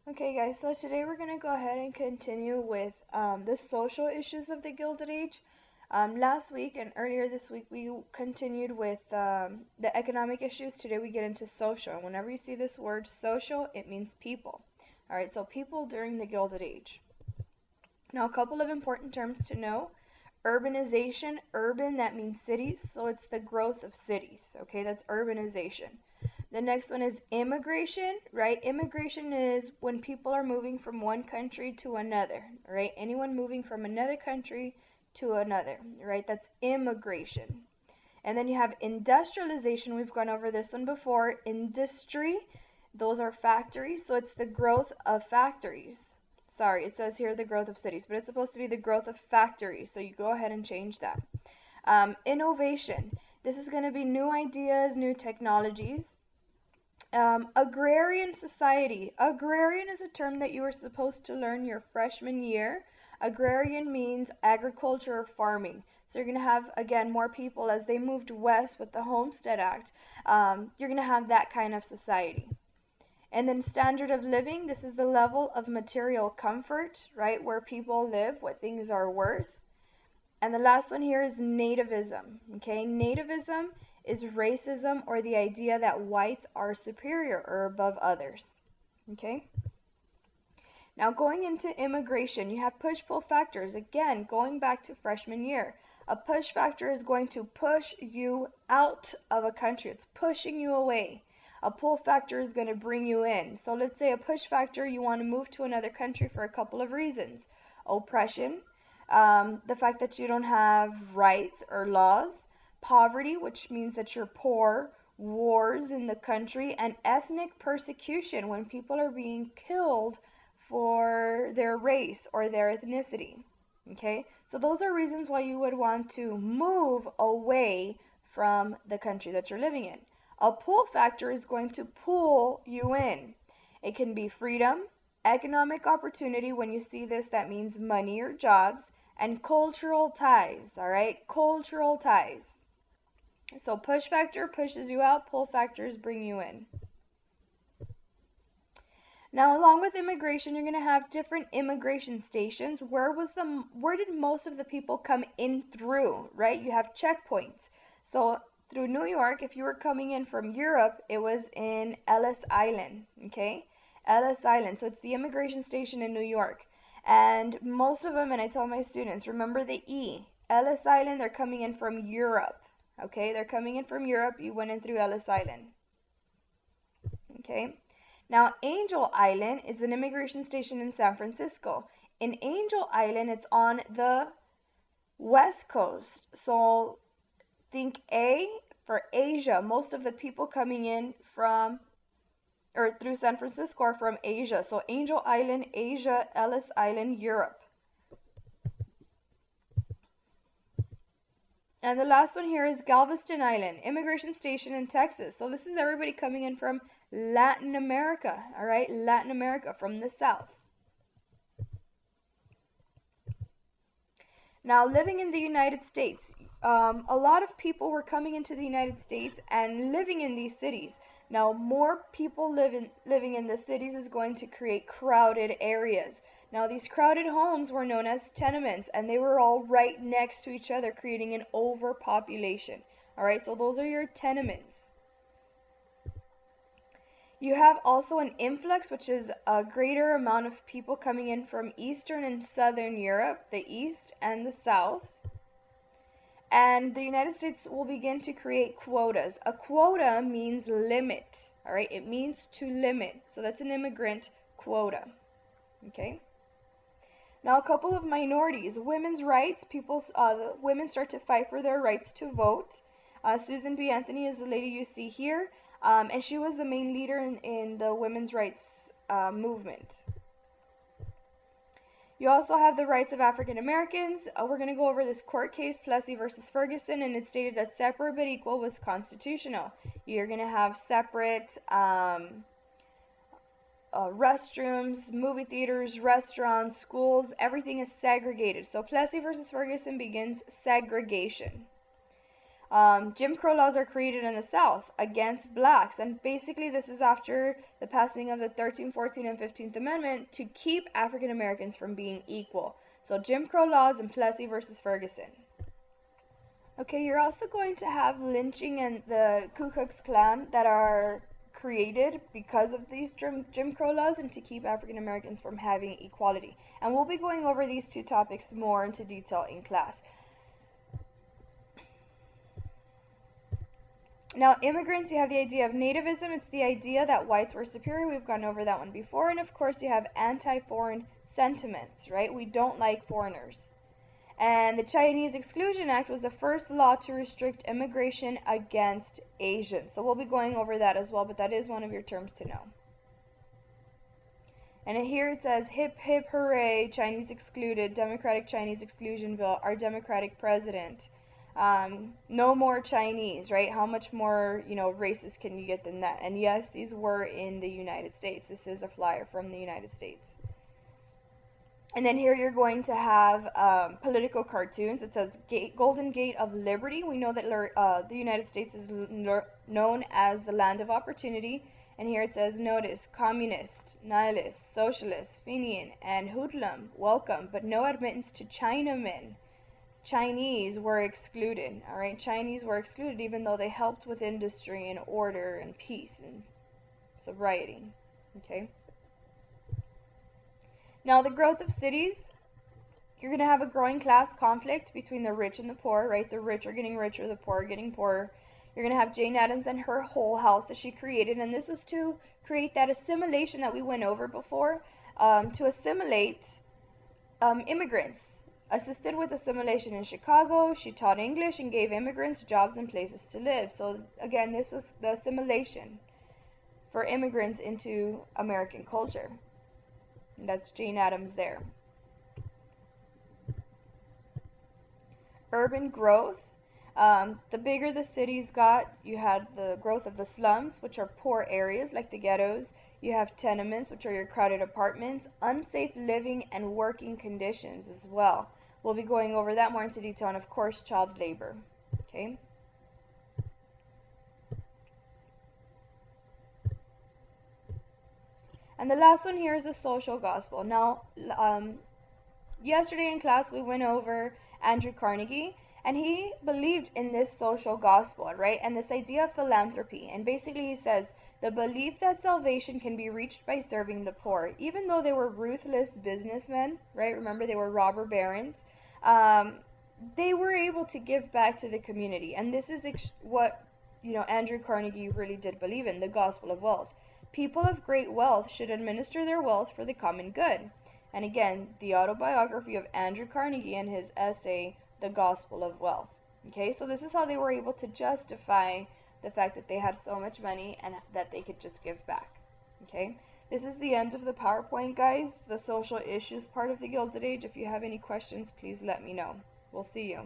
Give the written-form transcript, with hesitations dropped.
Okay guys, so today we're going to go ahead and continue with the social issues of the Gilded Age. Last week and earlier this week we continued with the economic issues. Today we get into social. And whenever you see this word social, it means people. Alright, so people during the Gilded Age. Now a couple of important terms to know. Urbanization, urban, that means cities, so it's the growth of cities. Okay, that's urbanization. The next one is immigration, right? Immigration is when people are moving from one country to another, right? Anyone moving from another country to another, right? That's immigration. And then you have industrialization. We've gone over this one before. Industry, those are factories, so it's the growth of factories. Sorry, it says here the growth of cities, but it's supposed to be the growth of factories, so you go ahead and change that. Innovation, this is going to be new ideas, new technologies. Agrarian society. Agrarian is a term that you were supposed to learn your freshman year. Agrarian means agriculture or farming. So you're going to have, again, more people as they moved west with the Homestead Act. You're going to have that kind of society. And then standard of living, this is the level of material comfort, right, where people live, what things are worth. And the last one here is nativism. Okay, nativism is racism or the idea that whites are superior or above others. Okay. Now going into immigration, you have push-pull factors. Again, going back to freshman year. A push factor is going to push you out of a country. It's pushing you away. A pull factor is going to bring you in. So let's say a push factor, you want to move to another country for a couple of reasons. Oppression, the fact that you don't have rights or laws, poverty, which means that you're poor, wars in the country, and ethnic persecution, when people are being killed for their race or their ethnicity. Okay, so those are reasons why you would want to move away from the country that you're living in. A pull factor is going to pull you in. It can be freedom, economic opportunity. When you see this, that means money or jobs, and cultural ties. All right, cultural ties. So push factor pushes you out, pull factors bring you in. Now, along with immigration, you're going to have different immigration stations. Where did most of the people come in through, right? You have checkpoints. So through New York, if you were coming in from Europe, it was in Ellis Island, okay? Ellis Island. So it's the immigration station in New York. And most of them, and I tell my students, remember the E. Ellis Island, they're coming in from Europe, okay? They're coming in from Europe. You went in through Ellis Island, okay? Now, Angel Island is an immigration station in San Francisco. In Angel Island, it's on the west coast. So think A for Asia. Most of the people coming in from or through San Francisco are from Asia. So Angel Island, Asia, Ellis Island, Europe. And the last one here is Galveston Island, immigration station in Texas. So this is everybody coming in from Latin America, all right? Latin America, from the south. Now, living in the United States, a lot of people were coming into the United States and living in these cities. Now, more people living in the cities is going to create crowded areas. Now, these crowded homes were known as tenements, and they were all right next to each other, creating an overpopulation. All right, so those are your tenements. You have also an influx, which is a greater amount of people coming in from Eastern and Southern Europe, the East and the South. And the United States will begin to create quotas. A quota means limit, all right? It means to limit. So that's an immigrant quota, okay? Now, a couple of minorities, women's rights. Women start to fight for their rights to vote. Susan B. Anthony is the lady you see here, and she was the main leader in the women's rights movement. You also have the rights of African Americans. We're going to go over this court case, Plessy versus Ferguson, and it stated that separate but equal was constitutional. You're going to have separate restrooms, movie theaters, restaurants, schools, everything is segregated. So Plessy versus Ferguson begins segregation. Jim Crow laws are created in the South against blacks, and basically this is after the passing of the 13th, 14th, and 15th Amendment to keep African Americans from being equal. So Jim Crow laws and Plessy versus Ferguson. Okay, you're also going to have lynching and the Ku Klux Klan that are created because of these Jim Crow laws and to keep African Americans from having equality. And we'll be going over these two topics more into detail in class. Now, immigrants, you have the idea of nativism. It's the idea that whites were superior. We've gone over that one before. And of course, you have anti-foreign sentiments, right? We don't like foreigners. And the Chinese Exclusion Act was the first law to restrict immigration against Asians. So we'll be going over that as well, but that is one of your terms to know. And here it says, hip hip hooray, Chinese excluded, Democratic Chinese Exclusion Bill, our Democratic president. No more Chinese, right? How much more, racist can you get than that? And yes, these were in the United States. This is a flyer from the United States. And then here you're going to have political cartoons. It says Golden Gate of Liberty. We know that the United States is known as the land of opportunity. And here it says, notice, communist, nihilist, socialist, Fenian, and hoodlum, welcome, but no admittance to Chinamen. Chinese were excluded, all right? Chinese were excluded even though they helped with industry and order and peace and sobriety, okay? Now, the growth of cities, you're going to have a growing class conflict between the rich and the poor, right? The rich are getting richer, the poor are getting poorer. You're going to have Jane Addams and her whole house that she created, and this was to create that assimilation that we went over before, to assimilate immigrants. Assisted with assimilation in Chicago, she taught English and gave immigrants jobs and places to live. So again, this was the assimilation for immigrants into American culture. And that's Jane Addams there. Urban growth. The bigger the cities got, you had the growth of the slums, which are poor areas like the ghettos. You have tenements, which are your crowded apartments, unsafe living and working conditions as well. We'll be going over that more into detail, and of course, child labor. Okay. And the last one here is the social gospel. Now, yesterday in class we went over Andrew Carnegie, and he believed in this social gospel, right? And this idea of philanthropy. And basically he says, the belief that salvation can be reached by serving the poor. Even though they were ruthless businessmen, right? Remember, they were robber barons. They were able to give back to the community. And this is what, Andrew Carnegie really did believe in, the gospel of wealth. People of great wealth should administer their wealth for the common good. And again, the autobiography of Andrew Carnegie and his essay, The Gospel of Wealth. Okay, so this is how they were able to justify the fact that they had so much money and that they could just give back. Okay, this is the end of the PowerPoint, guys, the social issues part of the Gilded Age. If you have any questions, please let me know. We'll see you.